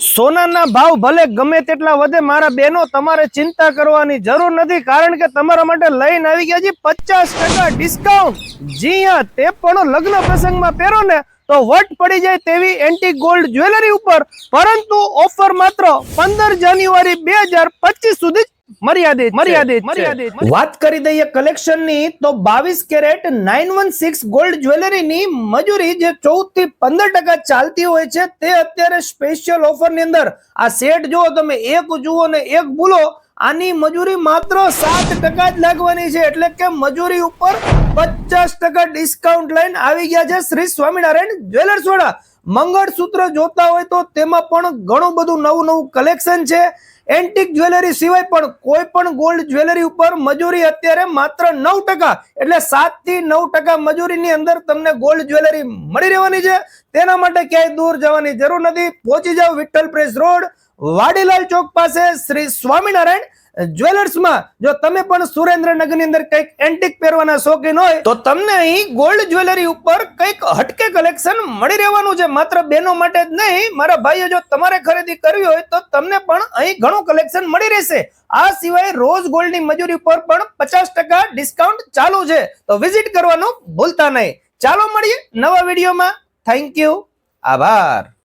સોનાના ભાવ ભલે ગમે તેટલા વધે મારા બહેનો, તમારે ચિંતા કરવાની જરૂર નથી, કારણ કે તમારા માટે લઈને આવી ગયા છે 50% ડિસ્કાઉન્ટ। જી હા, તે પણ લગ્ન પ્રસંગમાં પહેરો ને તો વટ પડી જાય તેવી એન્ટિક ગોલ્ડ જ્વેલરી ઉપર, પરંતુ ઓફર માત્ર 15 જાન્યુઆરી 2025 સુધી મર્યાદિત। વાત કરી દઈએ કલેક્શન ની તો 22 કેરેટ 916 ગોલ્ડ જ્વેલરી ની મજૂરી જે 14 થી 15% ચાલતી હોય છે, તે અત્યારે સ્પેશિયલ ઓફર ની અંદર આ સેટ જો તમે એક જુઓ ને એક ભૂલો, આની મજૂરી માત્ર 7% જ લાગવાની છે। એટલે કે મજૂરી ઉપર 50% ડિસ્કાઉન્ટ લઈને આવી ગયા છે શ્રી સ્વામિનારાયણ જ્વેલર્સ વાળા। મંગળસૂત્ર જોતા હોય તો તેમાં પણ ઘણું બધું નવું કલેક્શન છે। એન્ટિક જ્વેલરી સિવાય પણ કોઈ પણ ગોલ્ડ જ્વેલરી ઉપર મજૂરી અત્યારે માત્ર 9%, એટલે 7 થી 9% મજૂરીની અંદર તમને ગોલ્ડ જ્વેલરી મળી રહેવાની છે। તેના માટે ક્યાંય દૂર જવાની જરૂર નથી, પહોંચી જાવ વિઠ્ઠલ પ્રેસ રોડ, વાડીલાલ ચોક પાસે શ્રી સ્વામિનારાયણ જ્વેલર્સ માં। જો તમે પણ સુરેન્દ્રનગર ની અંદર કઈક એન્ટિક પહેરવાના શોખીન હોય તો તમને અહીં ગોલ્ડ જ્વેલરી ઉપર કઈક હટકે કલેક્શન મળી રહેવાનું છે। માત્ર બહેનો માટે જ નહીં, મારા ભાઈઓ, જો તમારે ખરીદી કરવી હોય તો તમને પણ અહીં ઘણું કલેક્શન મળી રહેશે। આ સિવાય રોઝ ગોલ્ડ ની મજૂરી પર પણ 50% ડિસ્કાઉન્ટ ચાલુ છે, તો વિઝિટ કરવાનું ભૂલતા નહીં। ચાલો મળીએ નવા વિડીયોમાં। થેન્ક યુ, આભાર।